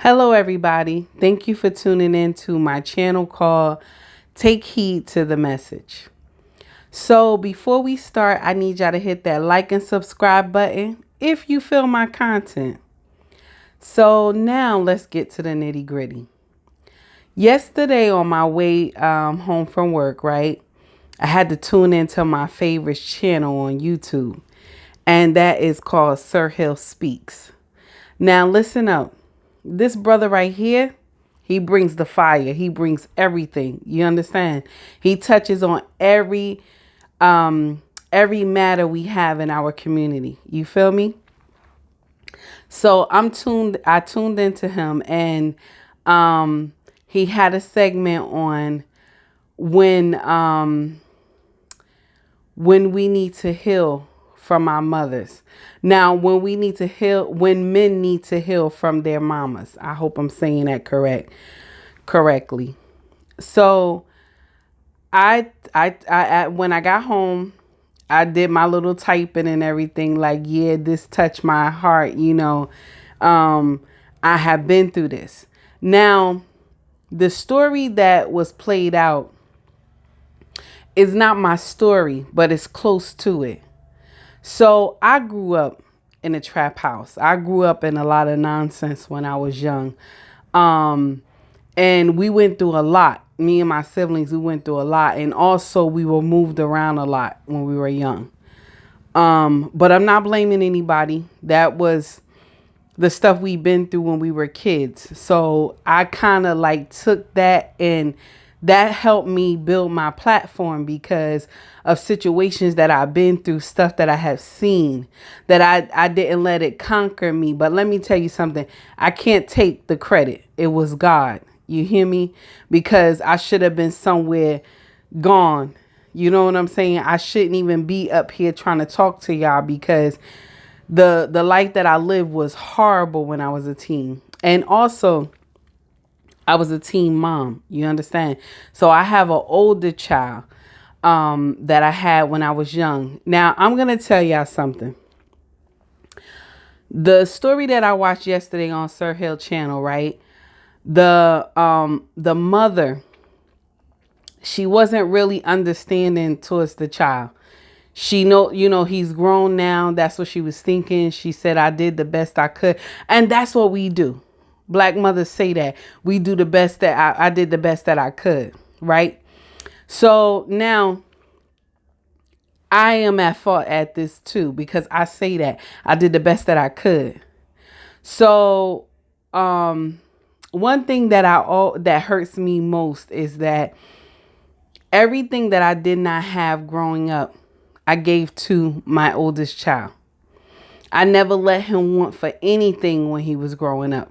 Hello, everybody. Thank you for tuning in to my channel called Take Heed to the Message. So before we start, I need y'all to hit that like and subscribe button if you feel my content. So now let's get to the nitty gritty. Yesterday on my way home from work, right, I had to tune into my favorite channel on YouTube, and that is called Sir Hill Speaks. Now listen up. This brother right here, he brings the fire. He brings everything. You understand? He touches on every matter we have in our community. You feel me? So I tuned into him, and he had a segment on when when we need to heal from our mothers. Now, when men need to heal from their mamas. I hope I'm saying that correctly. So when I got home, I did my little typing and everything. Like, yeah, this touched my heart. I have been through this. Now, the story that was played out is not my story, but it's close to it. So I grew up in a trap house. I grew up in a lot of nonsense when I was young. And we went through a lot. Me and my siblings, we went through a lot. And also we were moved around a lot when we were young. But I'm not blaming anybody. That was the stuff we've been through when we were kids. So I kind of like took that, and that helped me build my platform because of situations that I've been through, stuff that I have seen, that I didn't let it conquer me. But let me tell you something. I can't take the credit. It was God. You hear me? Because I should have been somewhere gone. You know what I'm saying? I shouldn't even be up here trying to talk to y'all, because the life that I lived was horrible when I was a teen. And also, I was a teen mom. You understand? So I have an older child that I had when I was young. Now, I'm going to tell y'all something. The story that I watched yesterday on Sir Hill channel, right? The mother, she wasn't really understanding towards the child. She he's grown now. That's what she was thinking. She said, I did the best I could. And that's what we do. Black mothers say that. We do the best that I did the best that I could. Right? So now I am at fault at this too, because I say that I did the best that I could. So one thing that hurts me most is that everything that I did not have growing up, I gave to my oldest child. I never let him want for anything when he was growing up.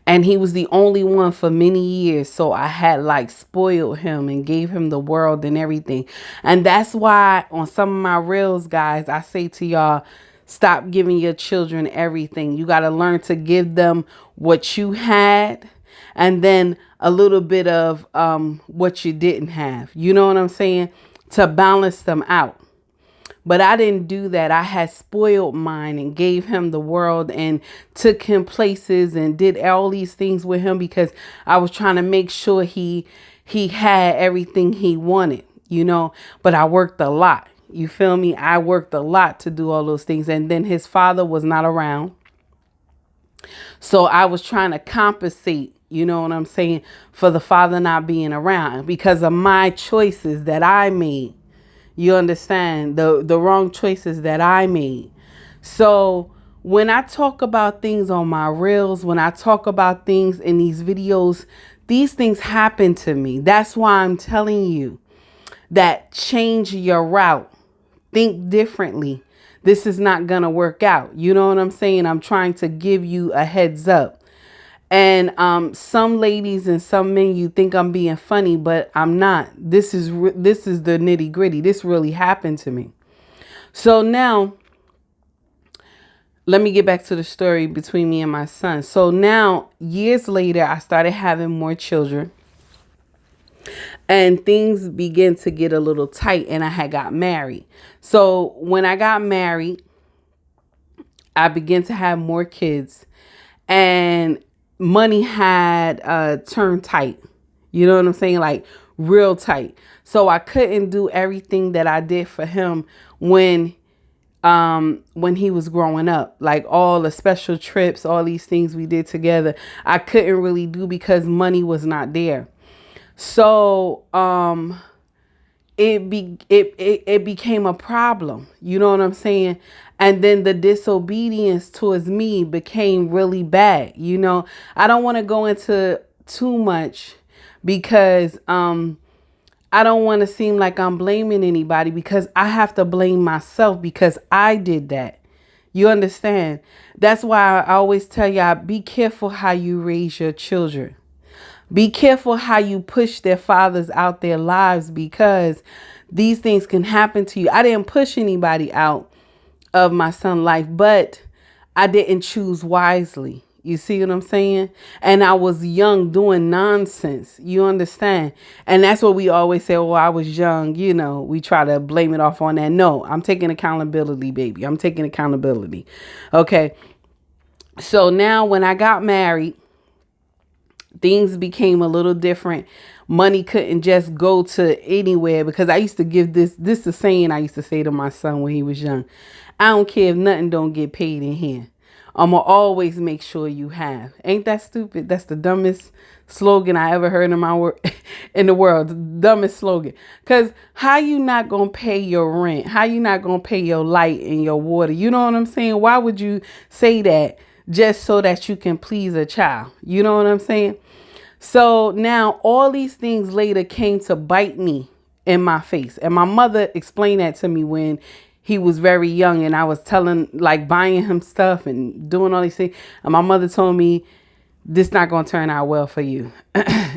And he was the only one for many years. So I had like spoiled him and gave him the world and everything. And that's why on some of my reels, guys, I say to y'all, stop giving your children everything. You got to learn to give them what you had, and then a little bit of what you didn't have. You know what I'm saying? To balance them out. But I didn't do that. I had spoiled mine and gave him the world and took him places and did all these things with him because I was trying to make sure he had everything he wanted, but I worked a lot. You feel me? I worked a lot to do all those things. And then his father was not around. So I was trying to compensate, you know what I'm saying, for the father not being around because of my choices that I made. You understand? The wrong choices that I made. So when I talk about things on my reels, when I talk about things in these videos, these things happen to me. That's why I'm telling you that change your route. Think differently. This is not going to work out. You know what I'm saying? I'm trying to give you a heads up. And some ladies and some men, you think I'm being funny, but I'm not. This is the nitty gritty. This really happened to me. So now, let me get back to the story between me and my son. So now, years later, I started having more children. And things began to get a little tight, and I had got married. So when I got married, I began to have more kids. And money had turned tight. You know what I'm saying? Like real tight. So I couldn't do everything that I did for him when he was growing up, like all the special trips, all these things we did together, I couldn't really do because money was not there. So it became a problem. You know what I'm saying? And then the disobedience towards me became really bad. You know, I don't want to go into too much because I don't want to seem like I'm blaming anybody, because I have to blame myself because I did that. You understand? That's why I always tell y'all, be careful how you raise your children. Be careful how you push their fathers out their lives, because these things can happen to you. I didn't push anybody out of my son's life, but I didn't choose wisely. You see what I'm saying? And I was young doing nonsense. You understand? And that's what we always say, oh, I was young. You know, we try to blame it off on that. No, I'm taking accountability, baby. I'm taking accountability. Okay. So now when I got married, things became a little different. Money couldn't just go to anywhere, because I used to give this is a saying I used to say to my son when he was young. I don't care if nothing don't get paid in here. I'm going to always make sure you have. Ain't that stupid? That's the dumbest slogan I ever heard in in the world. The dumbest slogan. Because how you not going to pay your rent? How you not going to pay your light and your water? You know what I'm saying? Why would you say that just so that you can please a child? You know what I'm saying? So now all these things later came to bite me in my face. And my mother explained that to me when he was very young, and I was like buying him stuff and doing all these things. And my mother told me, this not going to turn out well for you.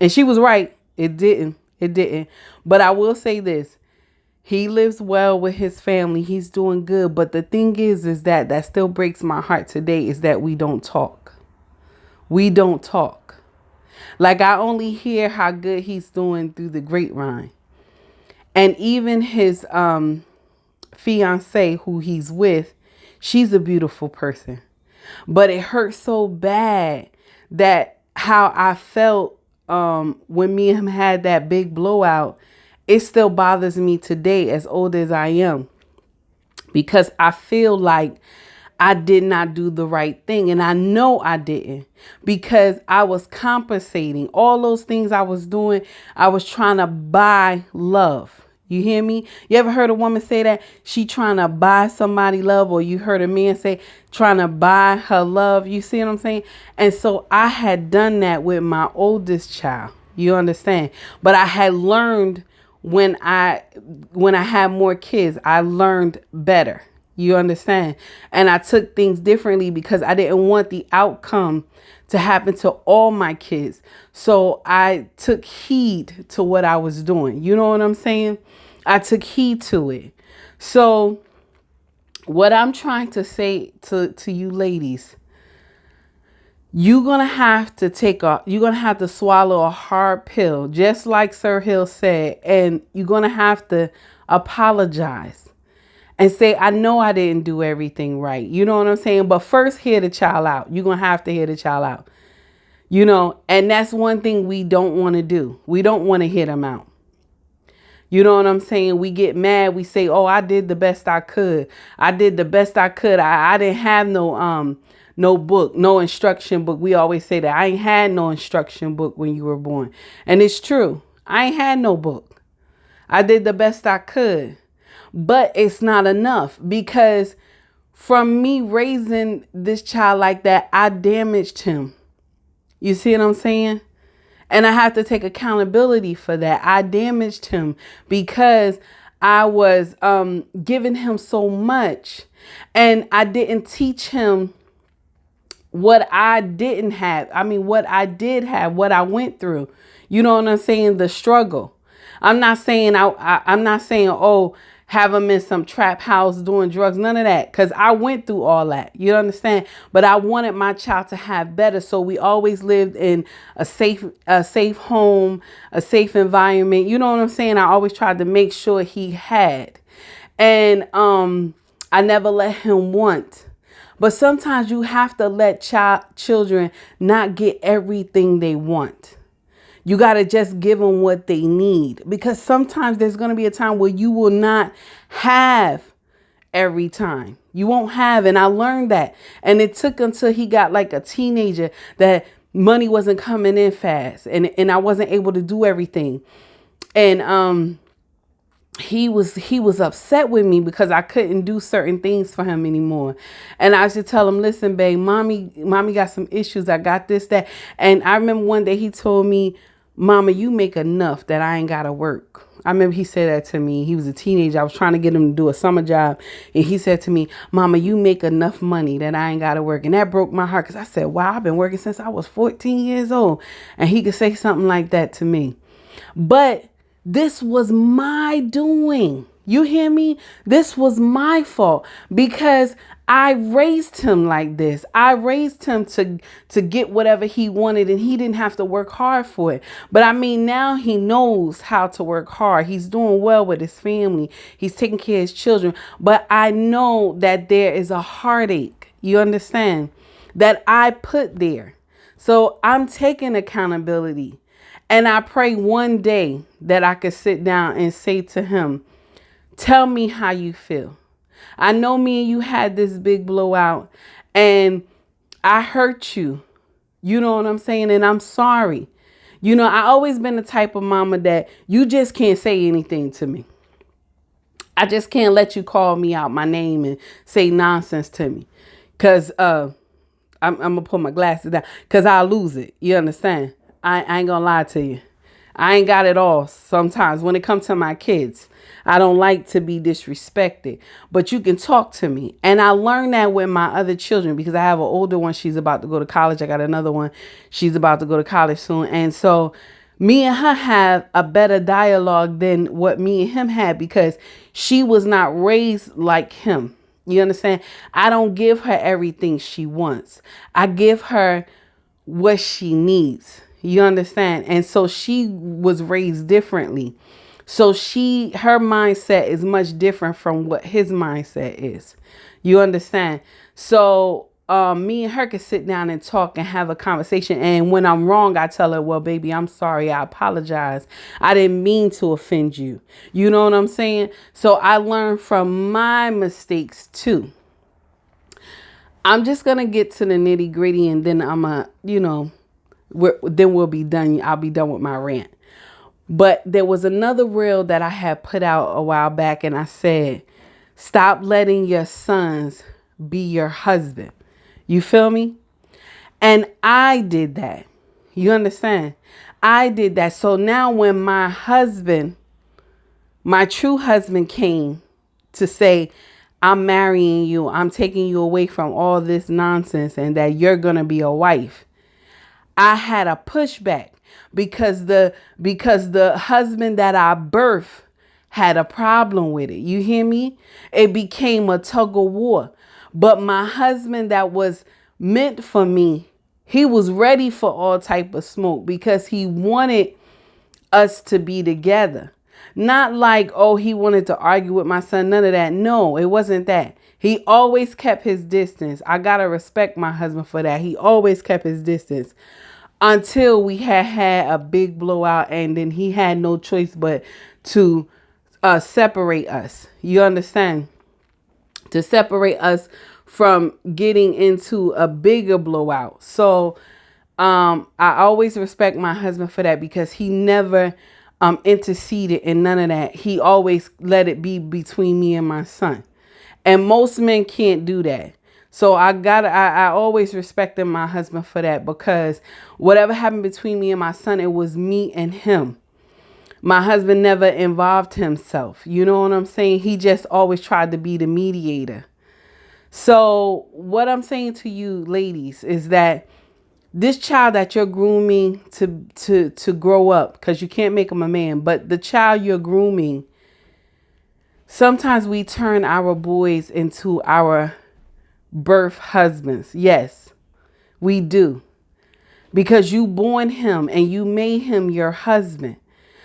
And she was right. It didn't. It didn't. But I will say this. He lives well with his family. He's doing good. But the thing is that still breaks my heart today, is that we don't talk. We don't talk. Like, I only hear how good he's doing through the grapevine. And even his fiance, who he's with, she's a beautiful person. But it hurts so bad that how I felt when me and him had that big blowout, it still bothers me today, as old as I am, because I feel like I did not do the right thing. And I know I didn't, because I was compensating. All those things I was doing, I was trying to buy love. You hear me? You ever heard a woman say that she trying to buy somebody love, or you heard a man say trying to buy her love? You see what I'm saying? And so I had done that with my oldest child. You understand? But I had learned when I had more kids, I learned better. You understand? And I took things differently because I didn't want the outcome to happen to all my kids. So I took heed to what I was doing. You know what I'm saying? I took heed to it. So what I'm trying to say to you ladies, you're going to have to swallow a hard pill, just like Sir Hill said, and you're going to have to apologize and say, I know I didn't do everything right. You know what I'm saying? But first, hear the child out. You're going to have to hear the child out. You know, and that's one thing we don't want to do. We don't want to hear them out. You know what I'm saying? We get mad. We say, oh, I did the best I could. I did the best I could. I didn't have no book, no instruction book. We always say that. I ain't had no instruction book when you were born. And it's true. I ain't had no book. I did the best I could. But it's not enough, because from me raising this child like that, I damaged him. You see what I'm saying? And I have to take accountability for that. I damaged him because I was giving him so much, and I didn't teach him what I didn't have. I mean, what I did have, what I went through. You know what I'm saying? The struggle. I'm not saying I'm not saying, oh, have him in some trap house doing drugs, none of that, because I went through all that. You understand? But I wanted my child to have better. So we always lived in a safe home, a safe environment. You know what I'm saying? I always tried to make sure he had. And I never let him want. But sometimes you have to let children not get everything they want. You got to just give them what they need, because sometimes there's going to be a time where you will not have every time. You won't have. And I learned that. And it took until he got like a teenager that money wasn't coming in fast, and I wasn't able to do everything. And he was upset with me because I couldn't do certain things for him anymore. And I should tell him, listen, babe, mommy got some issues. I got this, that. And I remember one day he told me, Mama, you make enough that I ain't gotta work. I remember he said that to me. He was a teenager. I was trying to get him to do a summer job. And he said to me, Mama, you make enough money that I ain't got to work. And that broke my heart, because I said, wow, I've been working since I was 14 years old. And he could say something like that to me. But this was my doing. You hear me? This was my fault, because I raised him like this. I raised him to get whatever he wanted, and he didn't have to work hard for it. But I mean, now he knows how to work hard. He's doing well with his family. He's taking care of his children. But I know that there is a heartache, you understand, that I put there. So I'm taking accountability. And I pray one day that I could sit down and say to him, tell me how you feel. I know me and you had this big blowout, and I hurt you. You know what I'm saying? And I'm sorry. You know, I always been the type of mama that you just can't say anything to me. I just can't let you call me out my name and say nonsense to me, because I'm going to put my glasses down, because I'll lose it. You understand? I ain't going to lie to you. I ain't got it all sometimes. When it comes to my kids, I don't like to be disrespected, but you can talk to me. And I learned that with my other children, because I have an older one. She's about to go to college. I got another one. She's about to go to college soon. And so me and her have a better dialogue than what me and him had, because she was not raised like him. You understand? I don't give her everything she wants. I give her what she needs. You understand? And so she was raised differently. So her mindset is much different from what his mindset is. You understand? So me and her could sit down and talk and have a conversation. And when I'm wrong, I tell her, well, baby, I'm sorry. I apologize. I didn't mean to offend you. You know what I'm saying? So I learned from my mistakes too. I'm just going to get to the nitty gritty, and then then we'll be done. I'll be done with my rant. But there was another reel that I had put out a while back, and I said, stop letting your sons be your husband. You feel me? And I did that. You understand? I did that. So now when my true husband came to say, I'm marrying you, I'm taking you away from all this nonsense, and that you're going to be a wife, I had a pushback, because the husband that I birthed had a problem with it. You hear me? It became a tug of war. But my husband that was meant for me, he was ready for all type of smoke, because he wanted us to be together. Not like, oh, he wanted to argue with my son. None of that. No, it wasn't that. He always kept his distance. I got to respect my husband for that. He always kept his distance until we had a big blowout, and then he had no choice but to separate us. You understand? To separate us from getting into a bigger blowout. So I always respect my husband for that, because he never interceded in none of that. He always let it be between me and my son. And most men can't do that. So I always respected my husband for that, because whatever happened between me and my son, it was me and him. My husband never involved himself. You know what I'm saying? He just always tried to be the mediator. So what I'm saying to you ladies is that this child that you're grooming to grow up, because you can't make him a man, but the child you're grooming, sometimes we turn our boys into our birth husbands. Yes, we do. Because you born him and you made him your husband.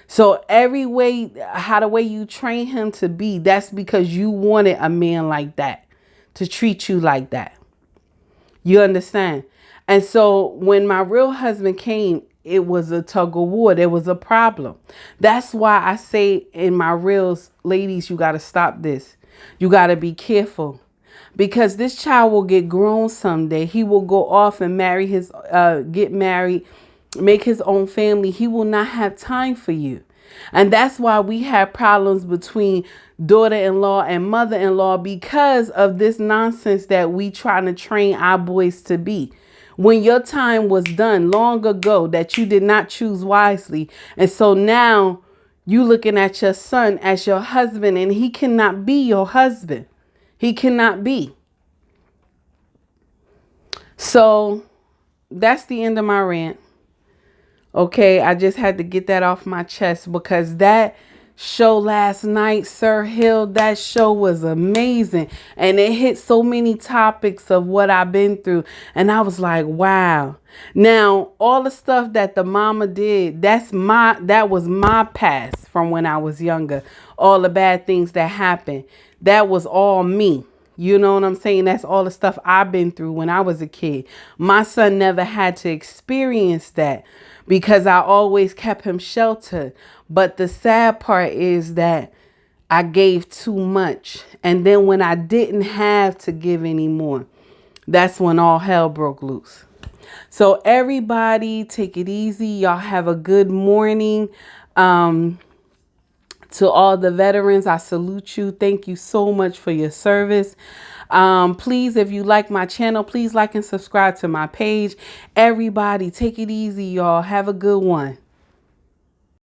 So the way you train him to be, that's because you wanted a man like that, to treat you like that. You understand? And so when my real husband came, it was a tug of war. There was a problem. That's why I say in my reels, ladies, you got to stop this. You got to be careful, because this child will get grown someday. He will go off and get married, make his own family. He will not have time for you. And that's why we have problems between daughter-in-law and mother-in-law, because of this nonsense that we trying to train our boys to be. When your time was done long ago, that you did not choose wisely. And so now you looking at your son as your husband, and he cannot be your husband. He cannot be. So that's the end of my rant. Okay, I just had to get that off my chest, because that show last night, Sir Hill, that show was amazing. And it hit so many topics of what I've been through. And I was like, wow. Now, all the stuff that the mama did, that was my past from when I was younger. All the bad things that happened, that was all me. You know what I'm saying? That's all the stuff I've been through when I was a kid. My son never had to experience that, because I always kept him sheltered. But the sad part is that I gave too much. And then when I didn't have to give anymore, that's when all hell broke loose. So everybody, take it easy. Y'all have a good morning. To all the veterans, I salute you. Thank you so much for your service. Please, if you like my channel, please like and subscribe to my page. Everybody, take it easy, y'all. Have a good one.